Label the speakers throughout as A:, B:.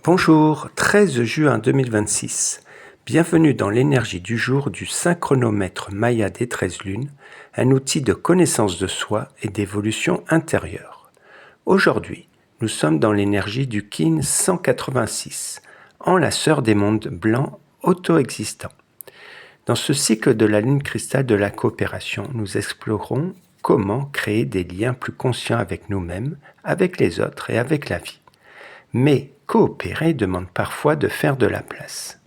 A: Bonjour, 13 juin 2026. Bienvenue dans l'énergie du jour du synchronomètre Maya des 13 lunes, un outil de connaissance de soi et d'évolution intérieure. Aujourd'hui, nous sommes dans l'énergie du Kin 186, enlaceur des mondes blancs auto-existants. Dans ce cycle de la lune cristal de la coopération, nous explorons comment créer des liens plus conscients avec nous-mêmes, avec les autres et avec la vie. Mais coopérer demande parfois de faire de la place.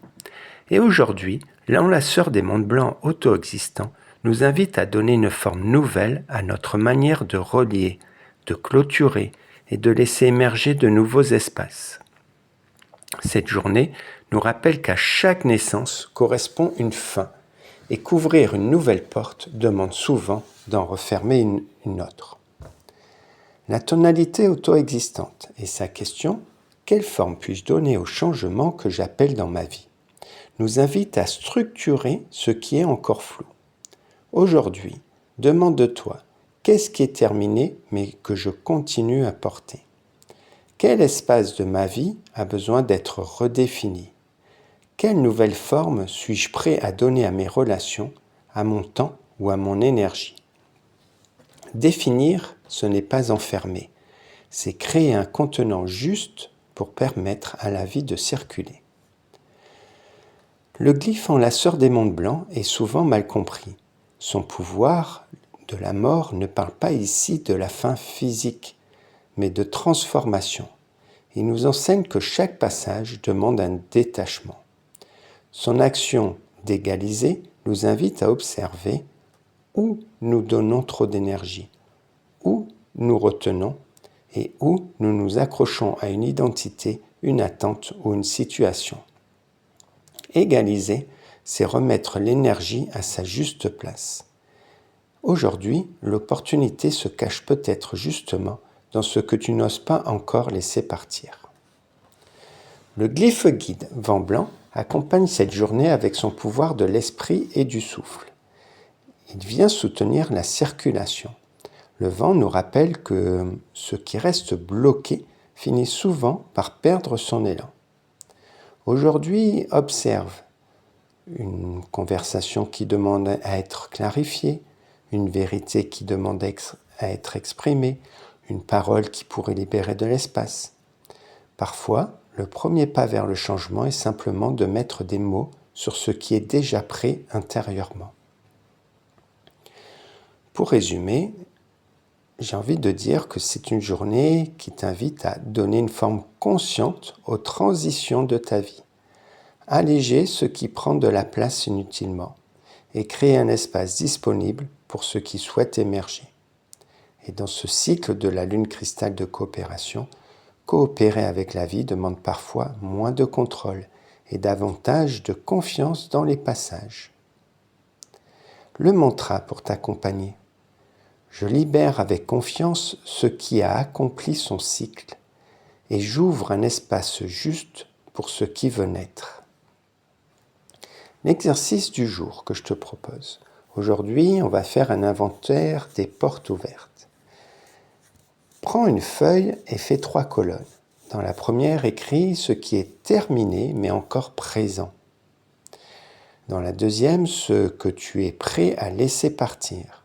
A: Et aujourd'hui, l'enlaceur des mondes blancs auto-existants nous invite à donner une forme nouvelle à notre manière de relier, de clôturer et de laisser émerger de nouveaux espaces. Cette journée nous rappelle qu'à chaque naissance correspond une fin, et qu'ouvrir une nouvelle porte demande souvent d'en refermer une autre. La tonalité auto-existante et sa question « Quelle forme puis-je donner au changement que j'appelle dans ma vie ?» nous invite à structurer ce qui est encore flou. Aujourd'hui, demande-toi qu'est-ce qui est terminé mais que je continue à porter ? Quel espace de ma vie a besoin d'être redéfini ? Quelle nouvelle forme suis-je prêt à donner à mes relations, à mon temps ou à mon énergie ? Définir, ce n'est pas enfermer, c'est créer un contenant juste pour permettre à la vie de circuler. Le glyphe enlaceur des mondes blancs est souvent mal compris. Son pouvoir de la mort ne parle pas ici de la fin physique, mais de transformation. Il nous enseigne que chaque passage demande un détachement. Son action d'égaliser nous invite à observer où nous donnons trop d'énergie, où nous retenons et où nous nous accrochons à une identité, une attente ou une situation. Égaliser, c'est remettre l'énergie à sa juste place. Aujourd'hui, l'opportunité se cache peut-être justement dans ce que tu n'oses pas encore laisser partir. Le glyphe guide vent blanc accompagne cette journée avec son pouvoir de l'esprit et du souffle. Il vient soutenir la circulation. Le vent nous rappelle que ce qui reste bloqué finit souvent par perdre son élan. Aujourd'hui, observe une conversation qui demande à être clarifiée, une vérité qui demande à être exprimée, une parole qui pourrait libérer de l'espace. Parfois, le premier pas vers le changement est simplement de mettre des mots sur ce qui est déjà prêt intérieurement. Pour résumer, j'ai envie de dire que c'est une journée qui t'invite à donner une forme consciente aux transitions de ta vie, alléger ce qui prend de la place inutilement et créer un espace disponible pour ceux qui souhaitent émerger. Et dans ce cycle de la lune cristal de coopération, coopérer avec la vie demande parfois moins de contrôle et davantage de confiance dans les passages. Le mantra pour t'accompagner. Je libère avec confiance ce qui a accompli son cycle et j'ouvre un espace juste pour ce qui veut naître. L'exercice du jour que je te propose. Aujourd'hui, on va faire un inventaire des portes ouvertes. Prends une feuille et fais 3 colonnes. Dans la première, écris ce qui est terminé mais encore présent. Dans la deuxième, ce que tu es prêt à laisser partir.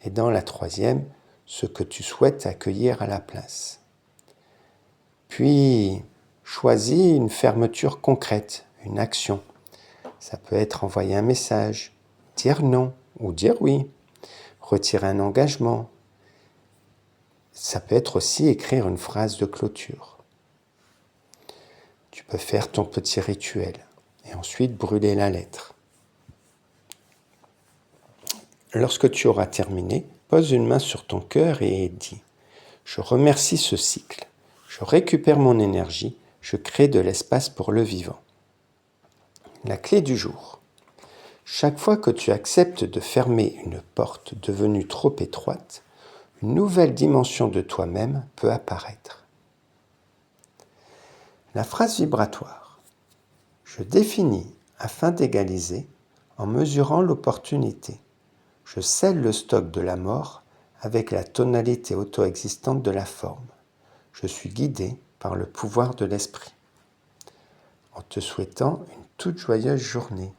A: Et dans la troisième, ce que tu souhaites accueillir à la place. Puis, choisis une fermeture concrète, une action. Ça peut être envoyer un message, dire non ou dire oui, retirer un engagement. Ça peut être aussi écrire une phrase de clôture. Tu peux faire ton petit rituel et ensuite brûler la lettre. Lorsque tu auras terminé, pose une main sur ton cœur et dis « Je remercie ce cycle, je récupère mon énergie, je crée de l'espace pour le vivant. » La clé du jour. Chaque fois que tu acceptes de fermer une porte devenue trop étroite, une nouvelle dimension de toi-même peut apparaître. La phrase vibratoire. Je définis afin d'égaliser en mesurant l'opportunité. Je scelle le stock de la mort avec la tonalité auto-existante de la forme. Je suis guidé par le pouvoir de l'esprit. en te souhaitant une toute joyeuse journée.